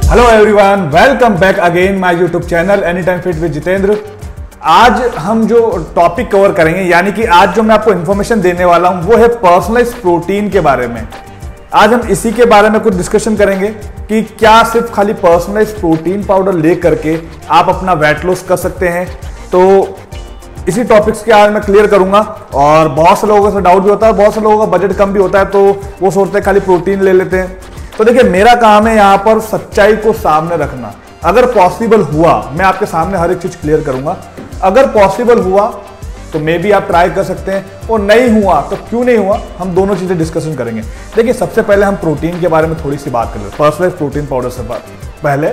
Hello everyone, welcome back again my YouTube channel any time fit with Jitendra. आज हम जो topic cover करेंगे, यानी कि आज जो मैं आपको इन्फॉर्मेशन देने वाला हूं वो है पर्सनलाइज्ड प्रोटीन के बारे में। आज हम इसी के बारे में कुछ डिस्कशन करेंगे कि क्या सिर्फ खाली पर्सनलाइज्ड प्रोटीन पाउडर ले करके आप अपना वेट लॉस कर सकते हैं। तो इसी टॉपिक्स के आज मैं क्लियर करूंगा। और बहुत से लोगों से डाउट भी होता है, बहुत से लोगों का बजट कम भी होता है तो वो सोचते हैं खाली प्रोटीन ले लेते हैं। तो देखिए, मेरा काम है यहाँ पर सच्चाई को सामने रखना। अगर पॉसिबल हुआ, मैं आपके सामने हर एक चीज क्लियर करूंगा। अगर पॉसिबल हुआ तो मे भी आप ट्राई कर सकते हैं, और नहीं हुआ तो क्यों नहीं हुआ, हम दोनों चीजें डिस्कशन करेंगे। देखिए, सबसे पहले हम प्रोटीन के बारे में थोड़ी सी बात कर लें। पर्सनलाइज्ड प्रोटीन पाउडर से पहले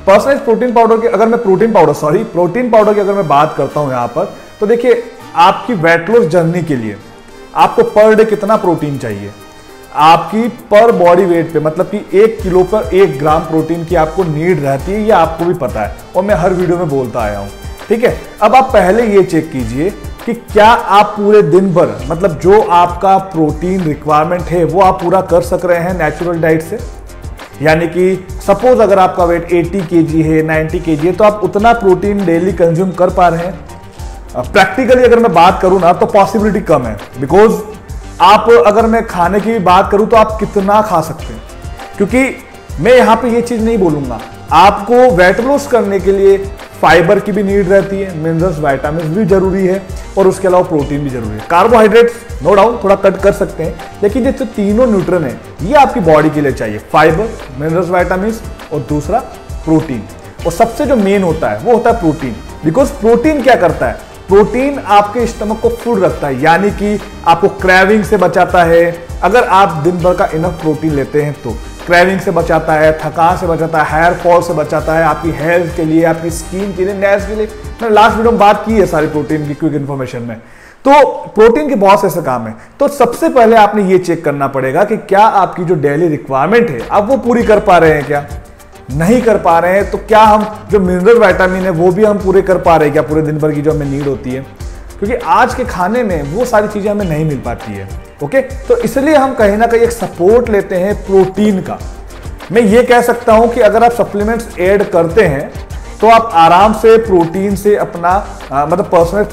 पर्सनलाइज्ड प्रोटीन पाउडर की अगर मैं प्रोटीन पाउडर की अगर मैं बात करता हूं यहां पर, तो देखिए, आपकी वेट लॉस जर्नी के लिए आपको पर डे कितना प्रोटीन चाहिए, आपकी पर बॉडी वेट पे, मतलब कि 1 किलो पर 1 ग्राम प्रोटीन की आपको नीड रहती है, ये आपको भी पता है और मैं हर वीडियो में बोलता आया हूं। ठीक है, अब आप पहले ये चेक कीजिए कि क्या आप पूरे दिन भर, मतलब जो आपका प्रोटीन रिक्वायरमेंट है वो आप पूरा कर सक रहे हैं नेचुरल डाइट से। यानी कि सपोज अगर आपका वेट 80 kg है, 90 kg है, तो आप उतना प्रोटीन डेली कंज्यूम कर पा रहे हैं। प्रैक्टिकली अगर मैं बात करूं ना तो पॉसिबिलिटी कम है, बिकॉज आप, अगर मैं खाने की बात करूं तो आप कितना खा सकते हैं, क्योंकि मैं यहां पे ये चीज नहीं बोलूंगा। आपको वेट लॉस करने के लिए फाइबर की भी नीड रहती है, मिनरल्स विटामिन भी जरूरी है, और उसके अलावा प्रोटीन भी जरूरी है। कार्बोहाइड्रेट्स नो डाउट थोड़ा कट कर सकते हैं, लेकिन ये जो तीनों न्यूट्रन है ये आपकी बॉडी के लिए चाहिए, फाइबर, मिनरल्स विटामिन और दूसरा प्रोटीन। और सबसे जो मेन होता है वो होता है प्रोटीन। बिकॉज प्रोटीन क्या करता है, प्रोटीन आपके स्टमक को फुल रखता है, यानी कि आपको क्रेविंग से बचाता है। अगर आप दिन भर का इनफ प्रोटीन लेते हैं तो क्रेविंग से बचाता है, थकान से बचाता है, हेयर फॉल से बचाता है, आपकी हेल्थ के लिए, आपकी स्किन के लिए, नेल्स के लिए। मैंने लास्ट वीडियो में बात की है सारी प्रोटीन की क्विक इन्फॉर्मेशन में। तो प्रोटीन के बहुत से ऐसे काम है। तो सबसे पहले आपने ये चेक करना पड़ेगा कि क्या आपकी जो डेली रिक्वायरमेंट है आप वो पूरी कर पा रहे हैं। क्या नहीं कर पा रहे हैं तो क्या हम जो मिनरल विटामिन है वो भी हम पूरे कर पा रहे हैं क्या, पूरे दिन भर की जो हमें नीड होती है, क्योंकि आज के खाने में वो सारी चीजें हमें नहीं मिल पाती है। ओके, तो इसलिए हम कहीं ना कहीं एक सपोर्ट लेते हैं प्रोटीन का। मैं ये कह सकता हूं कि अगर आप सप्लीमेंट्स ऐड करते हैं तो आप आराम से प्रोटीन से अपना मतलब पर्सनल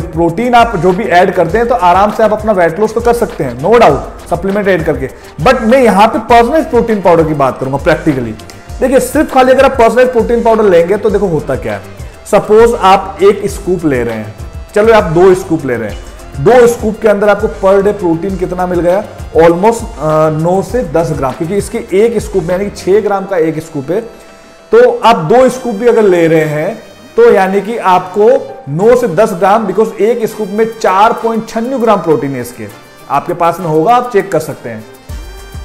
प्रोटीन आप जो भी ऐड करते हैं तो आराम से आप अपना वेट लॉस तो कर सकते हैं, नो डाउट, सप्लीमेंट ऐड करके। बट मैं यहां पे पर्सनल प्रोटीन पाउडर की बात करूंगा प्रैक्टिकली। देखिए, सिर्फ खाली अगर आप पर्सनल प्रोटीन पाउडर लेंगे तो देखो होता क्या है। सपोज आप 1 स्कूप ले रहे हैं, चलो आप 2 स्कूप ले रहे हैं, 2 स्कूप के अंदर आपको पर डे प्रोटीन कितना मिल गया, ऑलमोस्ट 9 से 10 ग्राम, क्योंकि इसके 1 स्कूप में यानी कि 6 ग्राम का 1 स्कूप है। तो आप 2 स्कूप भी अगर ले रहे हैं तो यानी कि आपको 9 से 10 ग्राम, बिकॉज 1 स्कूप में 4.96 ग्राम प्रोटीन है इसके, आपके पास में होगा, आप चेक कर सकते हैं।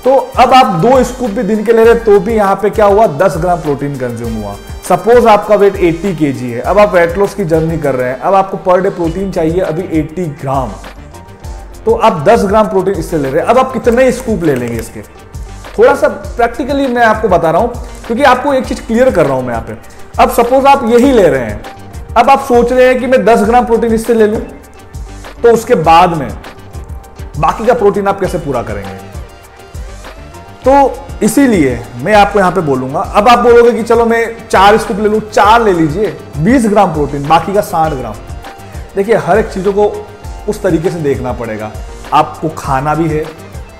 तो अब आप 2 स्कूप भी दिन के ले रहे हैं तो भी यहां पे क्या हुआ, 10 ग्राम प्रोटीन कंज्यूम हुआ। सपोज आपका वेट 80 kg है, अब आप वेट लॉस की जर्नी कर रहे हैं, अब आपको पर डे प्रोटीन चाहिए अभी 80 ग्राम, तो आप 10 ग्राम प्रोटीन इससे ले रहे हैं। अब आप कितने स्कूप ले लेंगे इसके, थोड़ा सा प्रैक्टिकली मैं आपको बता रहा हूं, क्योंकि आपको एक चीज क्लियर कर रहा हूं मैं यहां पे। अब सपोज आप यही ले रहे हैं, अब आप सोच रहे हैं कि मैं 10 ग्राम प्रोटीन इससे ले लूं, तो उसके बाद में बाकी का प्रोटीन आप कैसे पूरा करेंगे। तो इसीलिए मैं आपको यहां पे बोलूंगा, अब आप बोलोगे कि चलो मैं 4 स्कूप ले लूं, 4 ले लीजिए, 20 ग्राम प्रोटीन, बाकी का 60 ग्राम। देखिए, हर एक चीजों को उस तरीके से देखना पड़ेगा, आपको खाना भी है,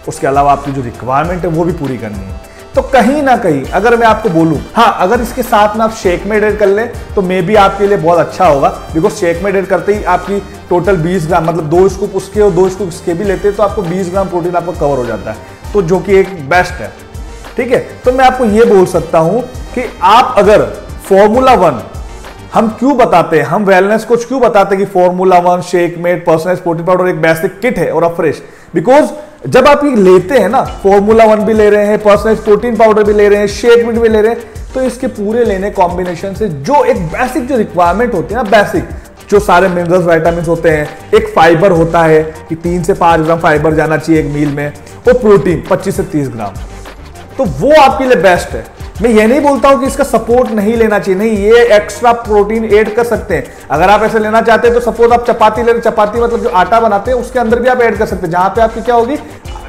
उसके अलावा आपकी जो रिक्वायरमेंट है वो भी पूरी करनी है। तो कहीं ना कहीं अगर मैं आपको बोलूं, हाँ, अगर इसके साथ में आप शेक में ऐड कर लें तो मे बी आपके लिए बहुत अच्छा होगा, बिकॉज शेक में ऐड करते ही आपकी टोटल 20 ग्राम, मतलब 2 स्कूप उसके और 2 स्कूप इसके भी लेते हैं तो आपको 20 ग्राम प्रोटीन आपको कवर हो जाता है, तो जो कि एक बेस्ट है। ठीक है, तो मैं आपको यह बोल सकता हूं कि आप अगर फॉर्मूला 1 हम क्यों बताते हैं, हम वेलनेस कोच क्यों बताते हैं कि formula 1, Shakemate, personalised protein powder एक बेसिक किट है और फ्रेश, बिकॉज जब आप ये लेते हैं ना, फॉर्मूला 1 भी ले रहे हैं, पर्सनलाइज्ड प्रोटीन पाउडर भी ले रहे हैं, शेकमेट भी ले रहे हैं, तो इसके पूरे लेने कॉम्बिनेशन से जो एक बेसिक जो रिक्वायरमेंट होती है ना, बेसिक जो सारे मिनरल्स विटामिन होते हैं, एक फाइबर होता है कि 3 से 5 ग्राम फाइबर जाना चाहिए एक मील में, और प्रोटीन 25 से 30 ग्राम, तो वो आपके लिए बेस्ट है। मैं ये नहीं बोलता हूं कि इसका सपोर्ट नहीं लेना चाहिए, नहीं, ये एक्स्ट्रा प्रोटीन ऐड कर सकते हैं। अगर आप ऐसे लेना चाहते हैं तो सपोज आप चपाती ले रहे, चपाती मतलब जो आटा बनाते हैं उसके अंदर भी आप ऐड कर सकते हैं, जहां पे आपकी क्या होगी,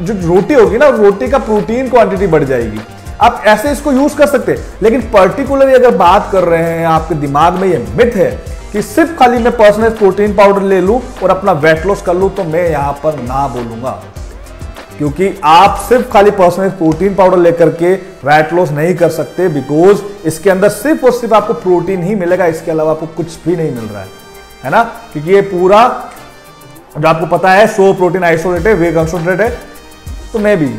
जो रोटी होगी ना, रोटी का प्रोटीन क्वांटिटी बढ़ जाएगी। आप ऐसे इसको यूज कर सकते हैं। लेकिन पर्टिकुलरली अगर बात कर रहे हैं, आपके दिमाग में ये मिथ है कि सिर्फ खाली मैं पर्सनलाइज्ड प्रोटीन पाउडर ले लूं और अपना वेट लॉस कर लूं, तो मैं यहां पर ना बोलूंगा, क्योंकि आप सिर्फ खाली पर्सनलाइज्ड प्रोटीन पाउडर लेकर के वेट लॉस नहीं कर सकते, बिकॉज इसके अंदर सिर्फ और सिर्फ आपको प्रोटीन ही मिलेगा, इसके अलावा आपको कुछ भी नहीं मिल रहा है ना। क्योंकि ये पूरा जो आपको पता है 100 प्रोटीन आइसोलेट है, वे कंसंट्रेट है, तो मैं भी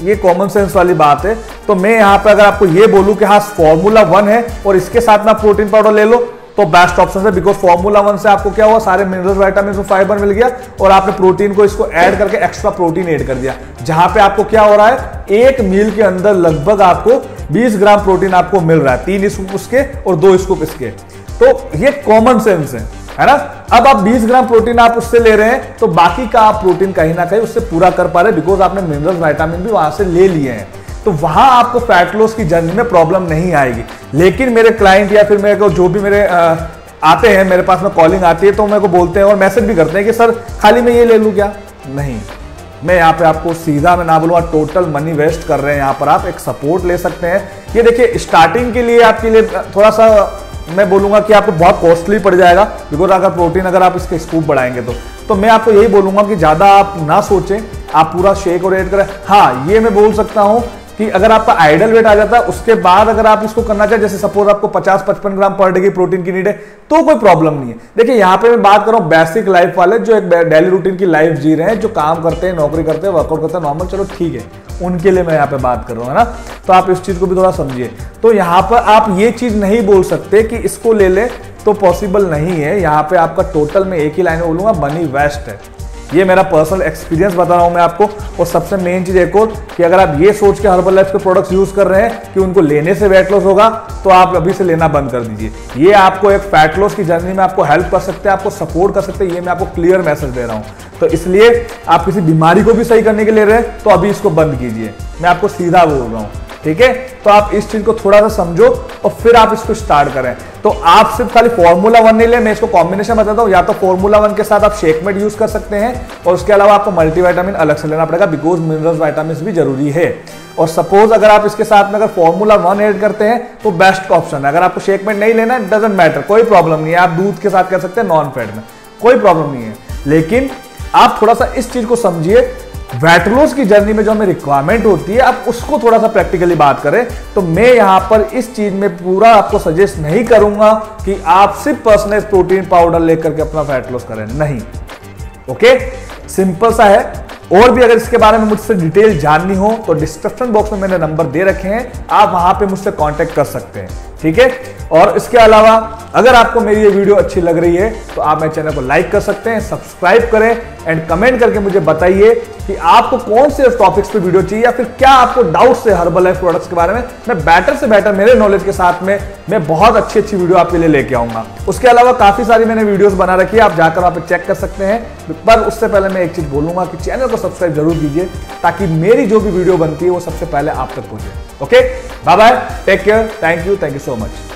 ये कॉमन सेंस वाली बात है। तो मैं यहां पर अगर आपको ये बोलूं कि हाँ फॉर्मूला 1 है और इसके साथ में प्रोटीन पाउडर ले लो, तो बेस्ट ऑप्शन है, बिकॉज फॉर्मूला 1 से आपको क्या हुआ, सारे मिनरल्स, विटामिन और फाइबर मिल गया और आपने प्रोटीन को इसको ऐड करके एक्स्ट्रा प्रोटीन ऐड कर दिया, जहां पे आपको क्या हो रहा है, एक मील के अंदर लगभग आपको 20 ग्राम प्रोटीन आपको मिल रहा है, 3 स्कूप उसके और 2 स्कूप इसके। तो ये कॉमन सेंस है ना। अब आप 20 ग्राम प्रोटीन आप उससे ले रहे हैं, तो बाकी का आप प्रोटीन कहीं ना कहीं उससे पूरा कर पा रहे हैं, बिकॉज आपने मिनरल्स, विटामिन भी वहां से ले लिए हैं, तो वहां आपको फैट लॉस की जर्नी में प्रॉब्लम नहीं आएगी। लेकिन मेरे क्लाइंट या फिर मेरे को जो भी मेरे आते हैं, मेरे पास में कॉलिंग आती है, तो मेरे को बोलते हैं और मैसेज भी करते हैं कि सर खाली मैं ये ले लूं क्या? नहीं, मैं यहाँ पे आपको सीधा मैं ना बोलूँगा, टोटल मनी वेस्ट कर रहे हैं। यहाँ पर आप एक सपोर्ट ले सकते हैं। ये देखिए स्टार्टिंग के लिए आपके लिए थोड़ा सा मैं बोलूंगा कि आपको बहुत कॉस्टली पड़ जाएगा, बिकॉज अगर प्रोटीन अगर आप इसके स्कूप बढ़ाएंगे तो मैं आपको यही बोलूंगा कि ज्यादा आप ना सोचें, आप पूरा शेक और ऐड करें। हाँ, ये मैं बोल सकता हूं कि अगर आपका आइडल वेट आ जाता है, उसके बाद अगर आप इसको करना चाहें, जैसे सपोज आपको 50-55 ग्राम पर डे की प्रोटीन की नीड है, तो कोई प्रॉब्लम नहीं है। देखिए यहाँ पे मैं बात कर रहा हूँ बेसिक लाइफ वाले, जो एक डेली रूटीन की लाइफ जी रहे हैं, जो काम करते हैं, नौकरी करते हैं, वर्कआउट करते हैं, नॉर्मल, चलो ठीक है, उनके लिए मैं यहाँ पे बात कर रहा हूँ, है ना। तो आप इस चीज को भी थोड़ा समझिए। तो यहाँ पर आप ये चीज नहीं बोल सकते कि इसको ले ले, तो पॉसिबल नहीं है। यहाँ पे आपका टोटल में एक ही लाइन में बोलूंगा, मनी वेस्ट है। ये मेरा पर्सनल एक्सपीरियंस बता रहा हूं मैं आपको। और सबसे मेन चीज एक और कि अगर आप ये सोच के हर्बल लाइफ के प्रोडक्ट्स यूज कर रहे हैं कि उनको लेने से वेट लॉस होगा, तो आप अभी से लेना बंद कर दीजिए। ये आपको एक फैट लॉस की जर्नी में आपको हेल्प कर सकते हैं, आपको सपोर्ट कर सकते हैं। ये मैं आपको क्लियर मैसेज दे रहा हूं। तो इसलिए आप किसी बीमारी को भी सही करने के लिए रहे, तो अभी इसको बंद कीजिए, मैं आपको सीधा बोल रहा हूं, ठीक है। तो आप इस चीज को थोड़ा सा समझो और फिर आप इसको स्टार्ट करें। तो आप सिर्फ खाली फॉर्मूला 1 नहीं ले, मैं इसको कॉम्बिनेशन बताता हूं। या तो फॉर्मूला 1 के साथ आप शेकमेट यूज कर सकते हैं, और उसके अलावा आपको मल्टीविटामिन अलग से लेना पड़ेगा, बिकॉज मिनरल्स, विटामिन भी जरूरी है। और सपोज अगर आप इसके साथ में अगर फॉर्मूला 1 ऐड करते हैं, तो बेस्ट ऑप्शन है। अगर आपको शेकमेट नहीं लेना, डजंट मैटर, कोई प्रॉब्लम नहीं है, आप दूध के साथ कर सकते हैं, नॉन फैट में, कोई प्रॉब्लम नहीं है। लेकिन आप थोड़ा सा इस चीज को समझिए, वेट लॉस की जर्नी में जो हमें रिक्वायरमेंट होती है, आप उसको थोड़ा सा प्रैक्टिकली बात करें। तो मैं यहां पर इस चीज में पूरा आपको सजेस्ट नहीं करूंगा कि आप सिर्फ पर्सनलाइज्ड प्रोटीन पाउडर लेकर के अपना फैट लॉस करें, नहीं। ओके, सिंपल सा है। और भी अगर इसके बारे में मुझसे डिटेल जाननी हो, तो डिस्क्रिप्शन बॉक्स में मैंने नंबर दे रखे हैं, आप वहां पे मुझसे कांटेक्ट कर सकते हैं, ठीक है। और इसके अलावा अगर आपको मेरी ये वीडियो अच्छी लग रही है, तो आप मेरे चैनल को लाइक कर सकते हैं, सब्सक्राइब करें एंड कमेंट करके मुझे बताइए कि आपको कौन से टॉपिक्स पे वीडियो चाहिए, या फिर क्या आपको डाउट्स है हर्बल लाइफ प्रोडक्ट्स के बारे में। मैं बेटर से बेटर मेरे नॉलेज के साथ में मैं बहुत अच्छी अच्छी वीडियो आपके लिए लेके आऊंगा। उसके अलावा काफी सारी मैंने वीडियोस बना रखी है, आप जाकर वहां पे चेक कर सकते हैं। पर उससे पहले मैं एक चीज बोलूंगा कि चैनल को सब्सक्राइब जरूर कीजिए, ताकि मेरी जो भी वीडियो बनती है वो सबसे पहले आप तक पहुंचे। Okay, bye bye, take care, thank you so much.